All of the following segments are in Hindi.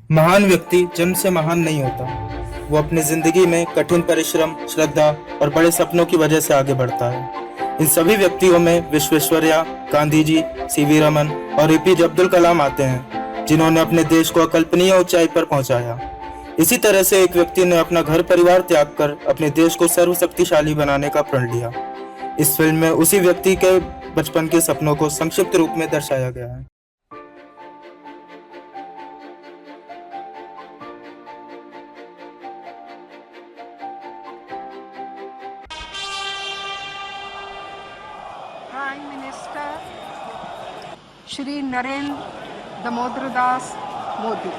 महान व्यक्ति जन्म से महान नहीं होता। वो अपनी जिंदगी में कठिन परिश्रम, श्रद्धा और बड़े सपनों की वजह से आगे बढ़ता है। इन सभी व्यक्तियों में विश्वेश्वरैया, गांधी जी, सीवी रमन और एपीजे अब्दुल कलाम आते हैं, जिन्होंने अपने देश को अकल्पनीय ऊंचाई पर पहुंचाया। इसी तरह से एक व्यक्ति ने अपना घर परिवार त्याग कर अपने देश को सर्वशक्तिशाली बनाने का प्रण लिया। इस फिल्म में उसी व्यक्ति के बचपन के सपनों को संक्षिप्त रूप में दर्शाया गया है। Prime minister Shri Narendra Damodar Das Modi.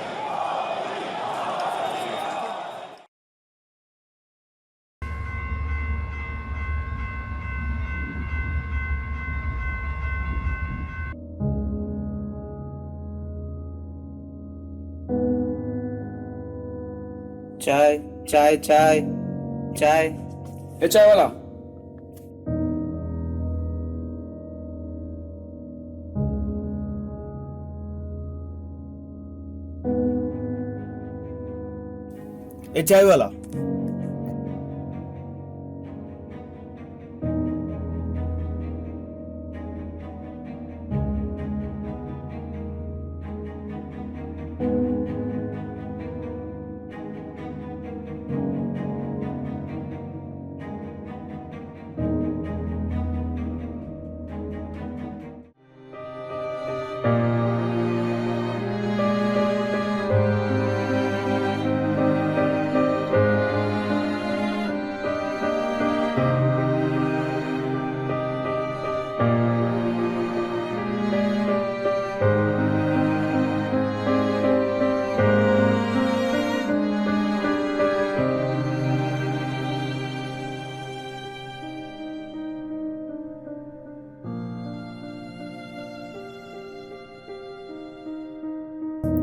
चाय चाय चाय चाय। ए चाय वाला, ए चाय वाला।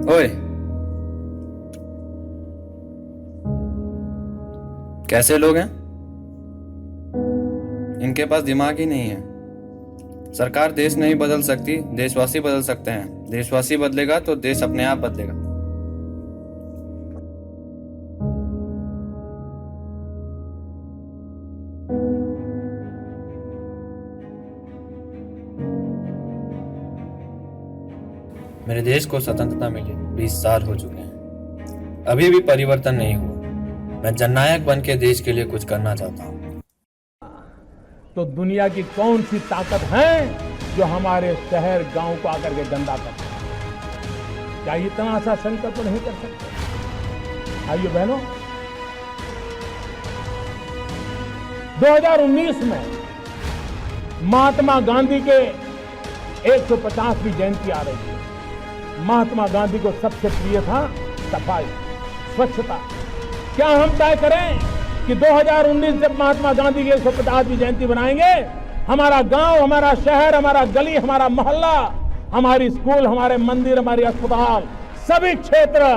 ओए, कैसे लोग हैं? इनके पास दिमाग ही नहीं है। सरकार देश नहीं बदल सकती, देशवासी बदल सकते हैं। देशवासी बदलेगा तो देश अपने आप बदलेगा। मेरे देश को स्वतंत्रता मिले 20 साल हो चुके हैं, अभी भी परिवर्तन नहीं हुआ। मैं जननायक बन के देश के लिए कुछ करना चाहता हूँ। तो दुनिया की कौन सी ताकत है जो हमारे शहर गांव को आकर के गंदा कर सकती है? क्या इतना सा संकल्प नहीं कर सकते? आइए बहनों, 2019 में महात्मा गांधी के 150वीं जयंती आ रही है। महात्मा गांधी को सबसे प्रिय था सफाई, स्वच्छता। क्या हम तय करें कि 2019 जब महात्मा गांधी की 150वीं जयंती बनाएंगे, हमारा गांव, हमारा शहर, हमारा गली, हमारा मोहल्ला, हमारी स्कूल, हमारे मंदिर, हमारे अस्पताल, सभी क्षेत्र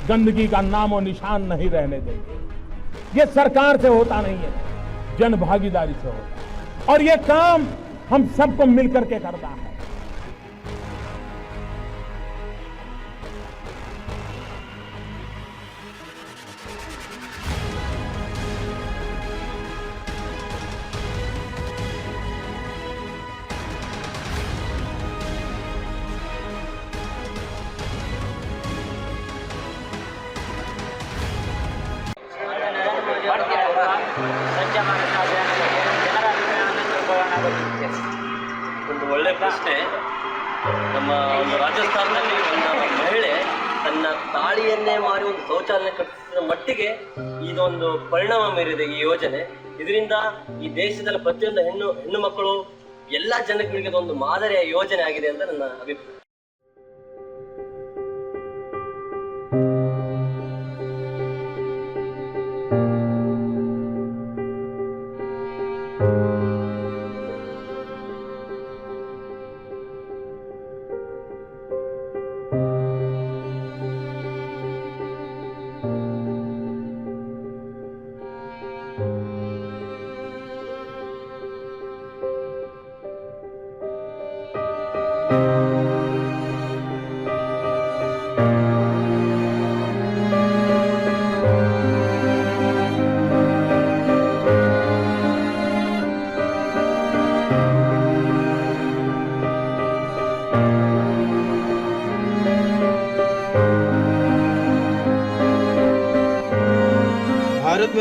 गंदगी का नामो निशान नहीं रहने देंगे। ये सरकार से होता नहीं है, जन भागीदारी से होता है, और ये काम हम सबको मिलकर के करना है। ಒಂದು ಒಳ್ಳೆ ಪ್ರಶ್ನೆ. ನಮ್ಮ ಒಂದು ರಾಜಸ್ಥಾನದಲ್ಲಿ ಒಂದು ಮಹಿಳೆ ತನ್ನ ತಾಳಿಯನ್ನೇ ಮಾರಿ ಒಂದು ಶೌಚಾಲಯ ಕಟ್ಟಿಸಿದ ಮಟ್ಟಿಗೆ ಇದೊಂದು ಪರಿಣಾಮ ಬೀರಿದೆ ಈ ಯೋಜನೆ. ಇದರಿಂದ ಈ ದೇಶದಲ್ಲಿ ಪ್ರತಿಯೊಂದು ಹೆಣ್ಣು ಮಕ್ಕಳು ಎಲ್ಲ ಜನಗಳಿಗೆ ಒಂದು ಮಾದರಿಯ ಯೋಜನೆ ಆಗಿದೆ ಅಂತ ನನ್ನ ಅಭಿಪ್ರಾಯ.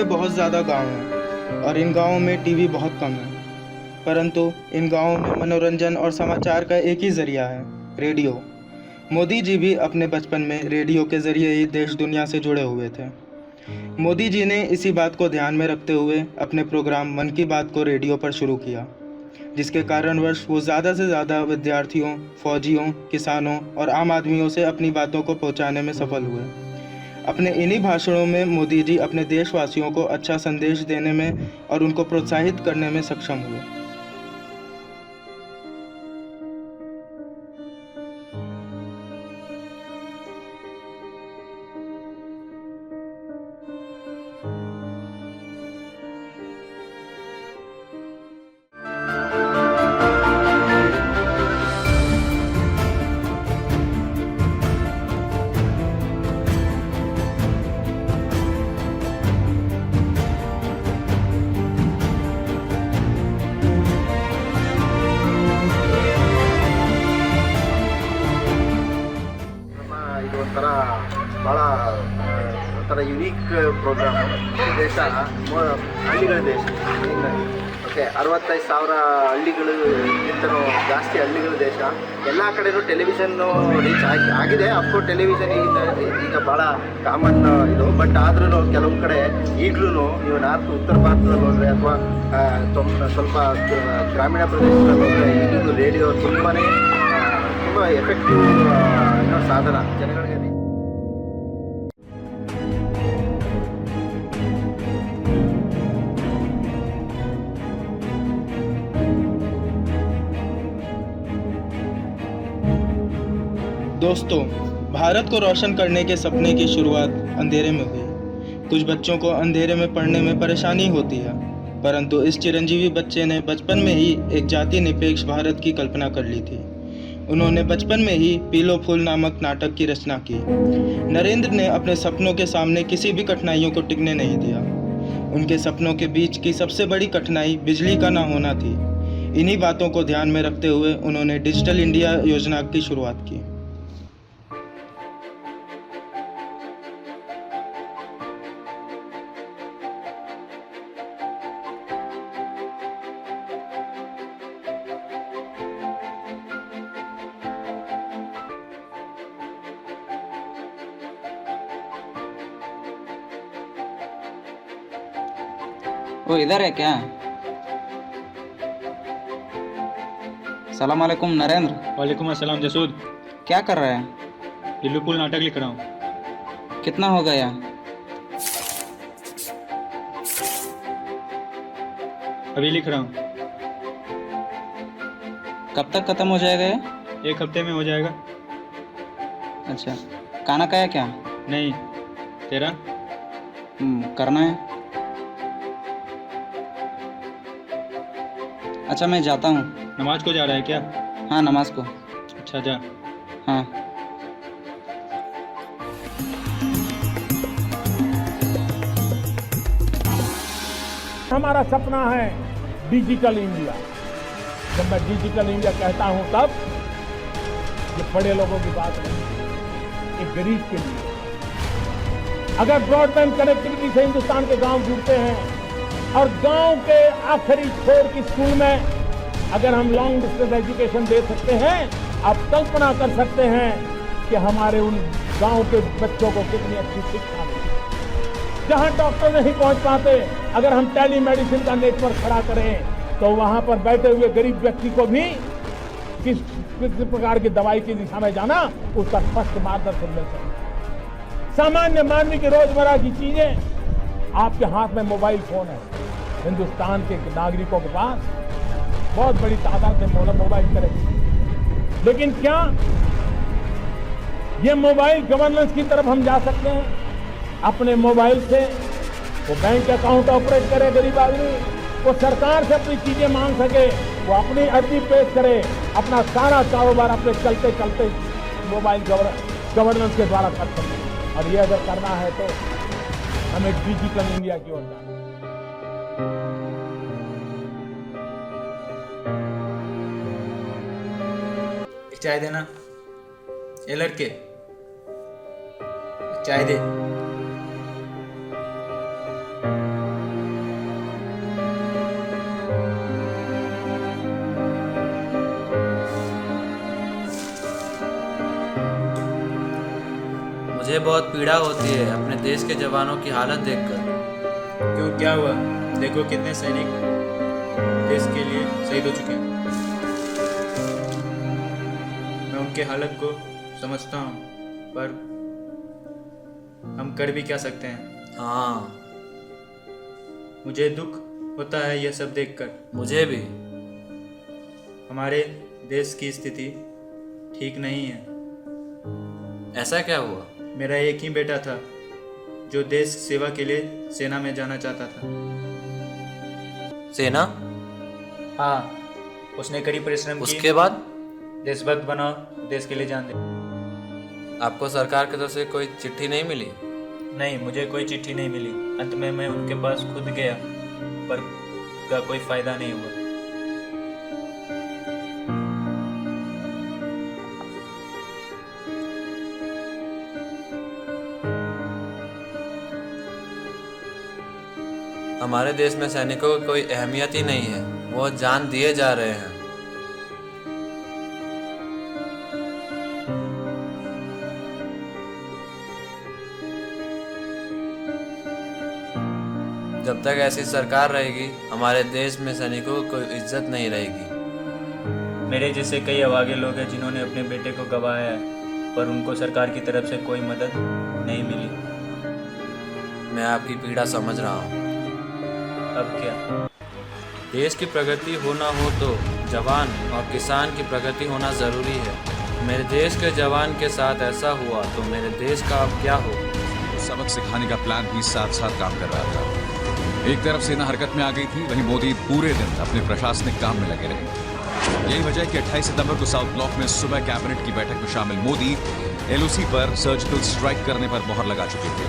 में बहुत ज़्यादा गांव हैं और इन गांवों में टीवी बहुत कम है, परंतु इन गांवों में मनोरंजन और समाचार का एक ही जरिया है, रेडियो। मोदी जी भी अपने बचपन में रेडियो के ज़रिए ही देश दुनिया से जुड़े हुए थे। मोदी जी ने इसी बात को ध्यान में रखते हुए अपने प्रोग्राम मन की बात को रेडियो पर शुरू किया, जिसके कारणवश वो ज़्यादा से ज़्यादा विद्यार्थियों, फौजियों, किसानों और आम आदमियों से अपनी बातों को पहुंचाने में सफल हुए। अपने इन्हीं भाषणों में मोदी जी अपने देशवासियों को अच्छा संदेश देने में और उनको प्रोत्साहित करने में सक्षम हुए। ಇದು ಒಂಥರ ಭಾಳ ಒಂಥರ ಯುನೀಕ್ ಪ್ರೋಗ್ರಾಮು. ಈ ದೇಶ ಹಳ್ಳಿಗಳ ದೇಶ. ಓಕೆ, 65,000 ಹಳ್ಳಿಗಳಿಗಿಂತನೂ ಜಾಸ್ತಿ ಹಳ್ಳಿಗಳ ದೇಶ. ಎಲ್ಲ ಕಡೆಯೂ ಟೆಲಿವಿಷನ್ನು ರೀಚ್ ಆಗಿದೆ. ಅಫ್ಕೋರ್ಸ್ ಟೆಲಿವಿಷನ್ ಈಗ ಭಾಳ ಕಾಮನ್ ಇದು, ಬಟ್ ಆದ್ರೂ ಕೆಲವು ಕಡೆ ಈಗಲೂ ನೀವು ಉತ್ತರ ಭಾರತದಲ್ಲಿ ಹೋದರೆ ಅಥವಾ ಸ್ವಲ್ಪ ಗ್ರಾಮೀಣ ಪ್ರದೇಶದಲ್ಲಿ ಹೋದರೆ ಈಗಲೂ ರೇಡಿಯೋ ತುಂಬ ಎಫೆಕ್ಟಿವ್ ಸಾಧನ ಜನಗಳಿಗೆ. दोस्तों, भारत को रोशन करने के सपने की शुरुआत अंधेरे में हुई। कुछ बच्चों को अंधेरे में पढ़ने में परेशानी होती है, परंतु इस चिरंजीवी बच्चे ने बचपन में ही एक जाति निरपेक्ष भारत की कल्पना कर ली थी। उन्होंने बचपन में ही पीलो फूल नामक नाटक की रचना की। नरेंद्र ने अपने सपनों के सामने किसी भी कठिनाइयों को टिकने नहीं दिया। उनके सपनों के बीच की सबसे बड़ी कठिनाई बिजली का ना होना थी। इन्हीं बातों को ध्यान में रखते हुए उन्होंने डिजिटल इंडिया योजना की शुरुआत की। वो इधर है क्या? सलाम अलैकुम नरेंद्र। वालेकुम अस्सलाम जसूद। क्या कर रहा है? पिल्लू पुल नाटक लिख रहा हूँ। कितना हो गया? अभी लिख रहा हूँ। कब तक खत्म हो जाएगा ये? 1 हफ्ते में हो जाएगा। अच्छा, खाना खाया क्या? नहीं, तेरा? करना है। अच्छा, मैं जाता हूँ। नमाज को जा रहा है क्या? हाँ, नमाज को। अच्छा, जा। हाँ। हमारा सपना है डिजिटल इंडिया। जब मैं डिजिटल इंडिया कहता हूं तब ये बड़े लोगों की बात नहीं, एक गरीब के लिए। अगर ब्रॉडबैंड कनेक्टिविटी से हिंदुस्तान के गांव जुड़ते हैं और गांव के आखिरी छोर की स्कूल में अगर हम लॉन्ग डिस्टेंस एजुकेशन दे सकते हैं, आप कल्पना कर सकते हैं कि हमारे उन गांव के बच्चों को कितनी अच्छी शिक्षा मिलेगी। जहां डॉक्टर नहीं पहुंच पाते, अगर हम टेली मेडिसिन का नेटवर्क खड़ा करें तो वहां पर बैठे हुए गरीब व्यक्ति को भी किस प्रकार की दवाई की दिशा में जाना, उसका स्पष्ट मार्गदर्शन मिल सकता। सामान्य मानवी की रोजमर्रा की चीजें आपके हाथ में मोबाइल फोन है। हिंदुस्तान के नागरिकों के पास बहुत बड़ी तादाद में मोबाइल करेंगे, लेकिन क्या ये मोबाइल गवर्नेंस की तरफ हम जा सकते हैं? अपने मोबाइल से वो बैंक अकाउंट ऑपरेट करे, गरीब आदमी वो सरकार से अपनी चीजें मांग सके, वो अपनी अर्जी पेश करे, अपना सारा कारोबार अपने चलते चलते मोबाइल गवर्नेंस के द्वारा कर सके। और ये अगर करना है तो हमें डिजिटल इंडिया की ओर जाना है। चाय देना। ये लड़के चाय दे। मुझे बहुत पीड़ा होती है अपने देश के जवानों की हालत देखकर। क्यों, क्या हुआ? देखो कितने सैनिक देश के लिए शहीद हो चुके हैं। मैं उनके हालत को समझता हूँ, पर हम कर भी क्या सकते हैं। हाँ, मुझे दुख होता है यह सब देखकर। मुझे भी। हमारे देश की स्थिति ठीक नहीं है। ऐसा क्या हुआ? मेरा एक ही बेटा था जो देश सेवा के लिए सेना में जाना चाहता था। सेना? हाँ, उसने कड़ी परिश्रम की, उसके बाद? देशभक्त बना, देश के लिए जान दे। आपको सरकार की तरफ से कोई चिट्ठी नहीं मिली? नहीं, मुझे कोई चिट्ठी नहीं मिली। अंत में मैं उनके पास खुद गया, पर का कोई फायदा नहीं हुआ। हमारे देश में सैनिकों की कोई अहमियत ही नहीं है, वो जान दिए जा रहे हैं। जब तक ऐसी सरकार रहेगी हमारे देश में सैनिकों को कोई इज्जत नहीं रहेगी। मेरे जैसे कई अभागे लोग हैं जिन्होंने अपने बेटे को गंवाया है, पर उनको सरकार की तरफ से कोई मदद नहीं मिली। मैं आपकी पीड़ा समझ रहा हूँ। अब क्या? देश की प्रगति होना हो तो जवान और किसान की प्रगति होना ज़रूरी है। मेरे देश के जवान के साथ ऐसा हुआ तो मेरे देश का अब क्या हो? सबक सिखाने का प्लान भी साथ साथ काम कर रहा था। एक तरफ सेना हरकत में आ गई थी, वहीं मोदी पूरे दिन अपने प्रशासनिक काम में लगे रहे। यही वजह कि 28 सितंबर को साउथ ब्लॉक में सुबह कैबिनेट की बैठक में शामिल मोदी एलओसी पर सर्जिकल स्ट्राइक करने पर मुहर लगा चुके थे।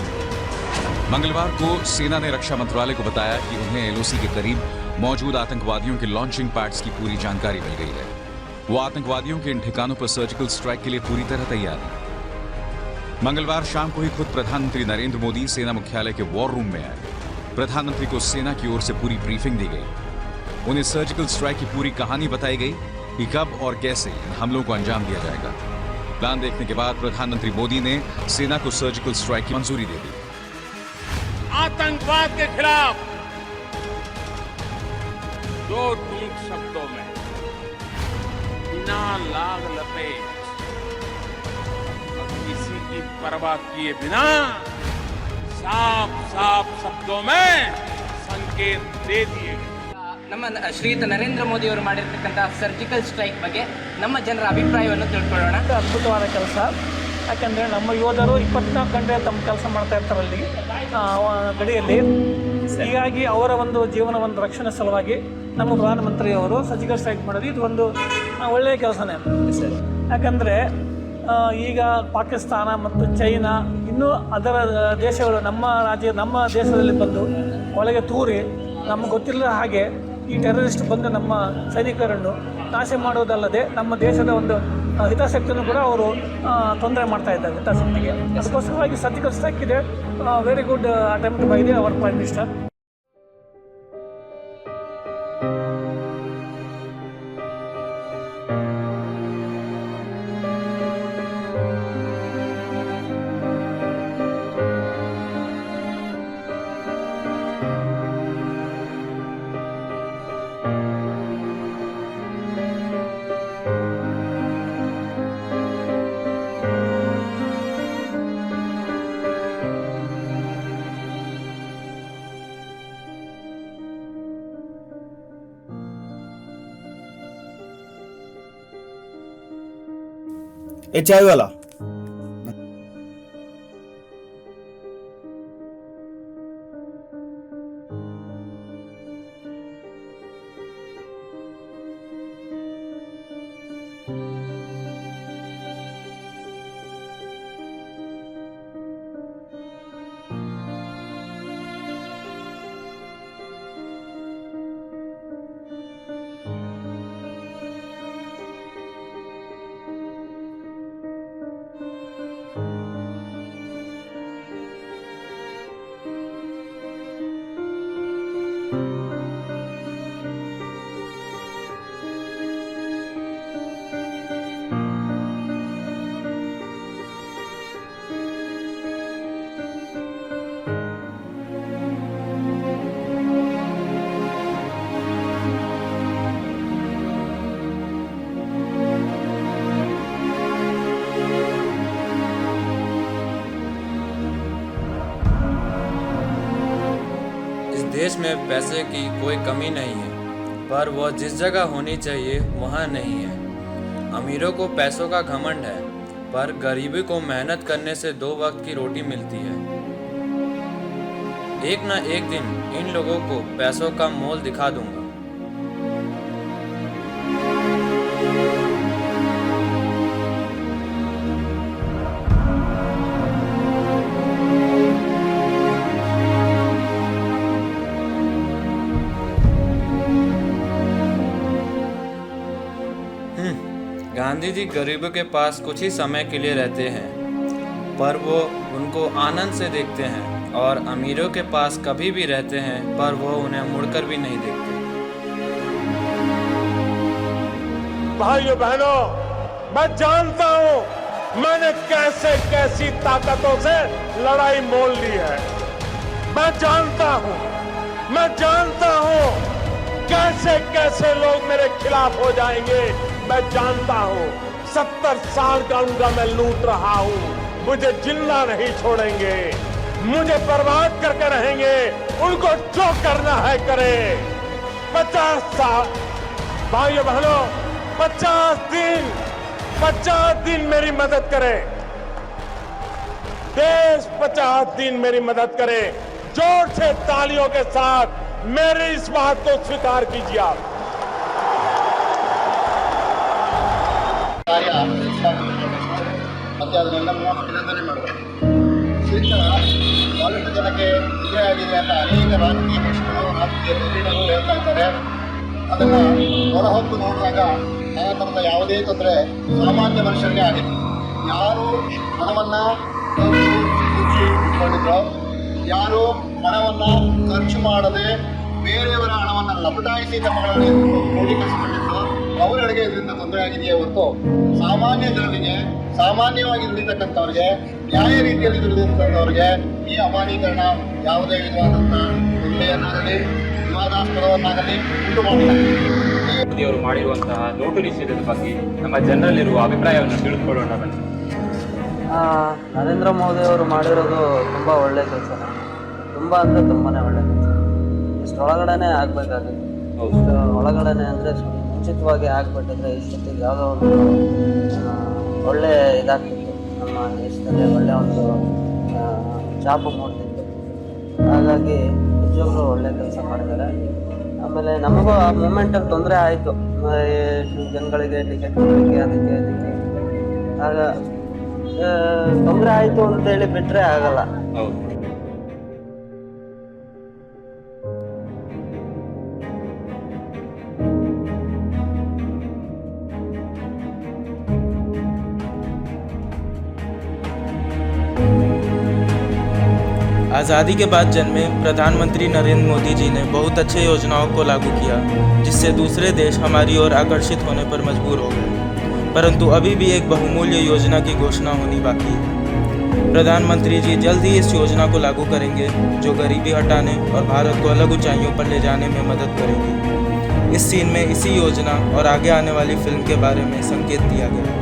मंगलवार को सेना ने रक्षा मंत्रालय को बताया कि उन्हें एलओसी के करीब मौजूद आतंकवादियों के लॉन्चिंग पैड्स की पूरी जानकारी मिल गई है। वो आतंकवादियों के इन ठिकानों पर सर्जिकल स्ट्राइक के लिए पूरी तरह तैयार है। मंगलवार शाम को ही खुद प्रधानमंत्री नरेंद्र मोदी सेना मुख्यालय के वॉर रूम में आए। प्रधानमंत्री को सेना की ओर से पूरी ब्रीफिंग दी गई। उन्हें सर्जिकल स्ट्राइक की पूरी कहानी बताई गई कि कब और कैसे इन हमलों को अंजाम दिया जाएगा। प्लान देखने के बाद प्रधानमंत्री मोदी ने सेना को सर्जिकल स्ट्राइक की मंजूरी दे दी। आतंकवाद के खिलाफ दो टूक शब्दों में बिना लाग लपेट और किसी की परवाह किए बिना साफ साफ शब्दों में संकेत दे दिए गए। ನಮ್ಮ ಶ್ರೀಯುತ ನರೇಂದ್ರ ಮೋದಿ ಅವರು ಮಾಡಿರ್ತಕ್ಕಂಥ ಸರ್ಜಿಕಲ್ ಸ್ಟ್ರೈಕ್ ಬಗ್ಗೆ ನಮ್ಮ ಜನರ ಅಭಿಪ್ರಾಯವನ್ನು ತಿಳ್ಕೊಳ್ಳೋಣ. ಅದ್ಭುತವಾದ ಕೆಲಸ. ಯಾಕಂದರೆ ನಮ್ಮ ಯೋಧರು 24 ಗಂಟೆ ತಮ್ಮ ಕೆಲಸ ಮಾಡ್ತಾ ಇರ್ತಾರೆ ಅಲ್ಲಿ ಗಡಿಯಲ್ಲಿ. ಹೀಗಾಗಿ ಅವರ ಒಂದು ಜೀವನವನ್ನು ರಕ್ಷಣೆ ಸಲುವಾಗಿ ನಮ್ಮ ಪ್ರಧಾನಮಂತ್ರಿಯವರು ಸರ್ಜಿಕಲ್ ಸ್ಟ್ರೈಕ್ ಮಾಡೋದು ಇದು ಒಂದು ಒಳ್ಳೆಯ ಕೆಲಸನೇ. ಯಾಕಂದರೆ ಈಗ ಪಾಕಿಸ್ತಾನ ಮತ್ತು ಚೈನಾ ಇನ್ನೂ ಅದರ ದೇಶಗಳು ನಮ್ಮ ದೇಶದಲ್ಲಿ ಬಂದು ಒಳಗೆ ತೂರಿ ನಮಗೆ ಗೊತ್ತಿಲ್ಲದ ಹಾಗೆ ಈ ಟೆರರಿಸ್ಟ್ ಬಂದು ನಮ್ಮ ಸೈನಿಕರನ್ನು ನಾಶ ಮಾಡೋದಲ್ಲದೆ ನಮ್ಮ ದೇಶದ ಒಂದು ಹಿತಾಸಕ್ತಿಯನ್ನು ಕೂಡ ಅವರು ತೊಂದರೆ ಮಾಡ್ತಾ ಇದ್ದಾರೆ, ಹಿತಾಸಕ್ತಿಗೆ. ಅದಕ್ಕೋಸ್ಕರವಾಗಿ ಸರ್ಜಿಕಲ್ ಸ್ಟ್ರೈಕ್ ಇದೆ. Very good attempt by the our prime minister. ए चाय वाला, में पैसे की कोई कमी नहीं है, पर वह जिस जगह होनी चाहिए वहाँ नहीं है। अमीरों को पैसों का घमंड है, पर गरीबी को मेहनत करने से 2 वक्त की रोटी मिलती है। एक ना एक दिन इन लोगों को पैसों का मोल दिखा दूंगा। गांधी जी गरीबों के पास कुछ ही समय के लिए रहते हैं, पर वो उनको आनंद से देखते हैं, और अमीरों के पास कभी भी रहते हैं, पर वो उन्हें मुड़कर भी नहीं देखते। भाइयों बहनों, मैं जानता हूं मैंने कैसे कैसी ताकतों से लड़ाई मोल ली है। मैं जानता हूं कैसे कैसे लोग मेरे खिलाफ हो जाएंगे। मैं जानता हूं 70 साल का उनका मैं लूट रहा हूं। मुझे जिंदा नहीं छोड़ेंगे, मुझे बर्बाद करके रहेंगे। उनको जो करना है करे। 50 साल भाइयों बहनों, 50 दिन मेरी मदद करें। देश 50 दिन मेरी मदद करे। जोर से तालियों के साथ मेरी इस बात को स्वीकार कीजिए आप। ಕಾರ್ಯ ಮತ್ತೆ ಅದನ್ನೆಲ್ಲ ಅಭಿನಂದನೆ ಮಾಡಬೇಕು. ಶಿಕ್ಷಣ ಬಹಳಷ್ಟು ಜನಕ್ಕೆ ಇದೇ ಆಗಿದೆ ಅಂತ ಅನೇಕ ರಾಜಕೀಯ ಪಕ್ಷಗಳು ರಾಜಕೀಯ ಧುರೀಣರು ಹೇಳ್ತಾ ಇದ್ದಾರೆ. ಅದನ್ನು ಹೊರಹೊತ್ತು ನೋಡಿದಾಗ ಆ ಥರದ ಯಾವುದೇ ತೊಂದರೆ ಸಾಮಾನ್ಯ ಮನುಷ್ಯರಿಗೆ ಆಗಿದೆ. ಯಾರು ಹಣವನ್ನು ಇಟ್ಕೊಂಡಿದ್ರು, ಯಾರು ಹಣವನ್ನು ಖರ್ಚು ಮಾಡದೆ ಬೇರೆಯವರ ಹಣವನ್ನು ಲಪಟಾಯಿಸಿ ತಮ್ಮಗಳಲ್ಲಿ ಕ್ರೋಢೀಕರಿಸಿಕೊಂಡಿದ್ರು, ಅವರುಗಳಿಗೆ ಇದರಿಂದ ತೊಂದರೆ ಆಗಿದೆಯೇ ಹೊರತು ಸಾಮಾನ್ಯ ಜನರಿಗೆ, ಸಾಮಾನ್ಯವಾಗಿ ದುಡಿತಕ್ಕಂಥವ್ರಿಗೆ, ನ್ಯಾಯ ರೀತಿಯಲ್ಲಿ ದುಡಿದಂಥವ್ರಿಗೆ ಈ ಅಮಾನ್ಯೀಕರಣ ಯಾವುದೇ ವಿಧವಾದಂಥ ತೊಂದರೆಯನ್ನಾಗಲಿ ವಿವಾದಾಸ್ಪದವನ್ನಾಗಲಿ ಉಂಟು ಮಾಡಿಲ್ಲ. ಮೋದಿಯವರು ಮಾಡಿರುವಂತಹ ನೋಟು ನಿಷೇಧದ ಬಗ್ಗೆ ನಮ್ಮ ಜನರಲ್ಲಿರುವ ಅಭಿಪ್ರಾಯವನ್ನು ತಿಳಿದುಕೊಳ್ಳೋಣ. ನರೇಂದ್ರ ಮೋದಿ ಅವರು ಮಾಡಿರೋದು ತುಂಬ ಒಳ್ಳೆ ಕೆಲಸ, ತುಂಬ ಅಂದರೆ ತುಂಬಾ ಒಳ್ಳೆ ಕೆಲಸ. ಇಷ್ಟೊಳಗಡೆ ಆಗಬೇಕಾಗಿತ್ತು, ಇಷ್ಟು ಒಳಗಡೆ ಅಂದರೆ ಮುಂಚಿತವಾಗಿ ಆಗ್ಬಿಟ್ಟಿದ್ರೆ ಇಷ್ಟೊತ್ತಿಗೆ ಯಾವುದೋ ಒಂದು ಒಳ್ಳೆ ಇದಾಗ್ತಿತ್ತು, ನಮ್ಮ ದೇಶದಲ್ಲಿ ಒಳ್ಳೆ ಒಂದು ಛಾಪು ಮೂಡ್ತಿತ್ತು. ಹಾಗಾಗಿ ನಿಜವಾಗ್ಲೂ ಒಳ್ಳೆ ಕೆಲಸ ಮಾಡಿದ್ದಾರೆ. ಆಮೇಲೆ ನಮಗೂ ಆ ಮೂಮೆಂಟಲ್ಲಿ ತೊಂದರೆ ಆಯಿತು, ಜನಗಳಿಗೆ ಟಿಕೆಟ್ಗಳಿಗೆ ಅದಕ್ಕೆ ಆಗ ತೊಂದರೆ ಆಯಿತು ಅಂತೇಳಿ ಬಿಟ್ಟರೆ ಆಗಲ್ಲ. आज़ादी के बाद जन्मे प्रधानमंत्री नरेंद्र मोदी जी ने बहुत अच्छे योजनाओं को लागू किया, जिससे दूसरे देश हमारी ओर आकर्षित होने पर मजबूर हो गए। परंतु अभी भी एक बहुमूल्य योजना की घोषणा होनी बाकी है। प्रधानमंत्री जी जल्द ही इस योजना को लागू करेंगे, जो गरीबी हटाने और भारत को अलग ऊंचाइयों पर ले जाने में मदद करेगी। इस सीन में इसी योजना और आगे आने वाली फिल्म के बारे में संकेत दिया गया है।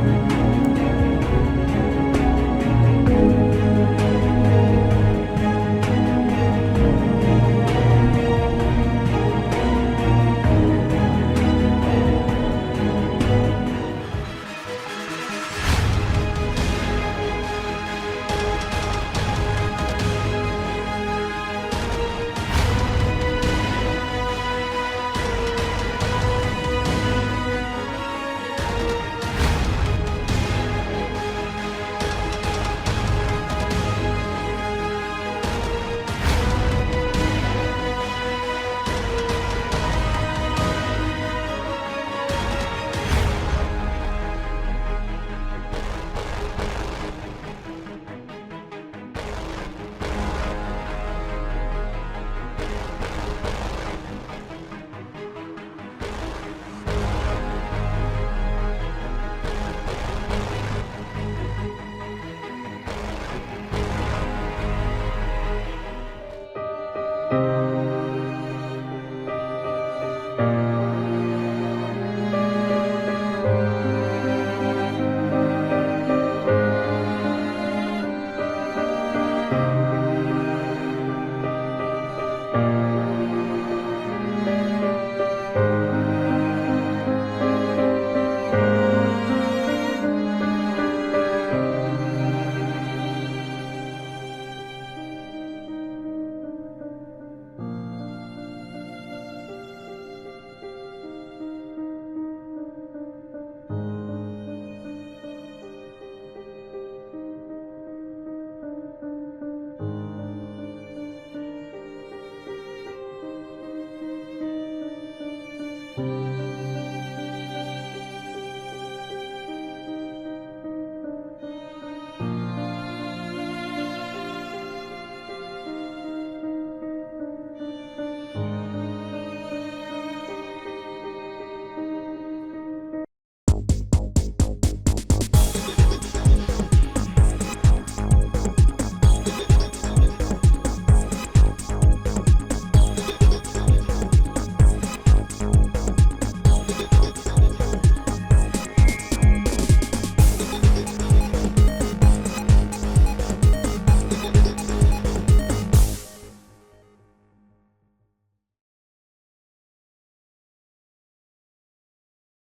है।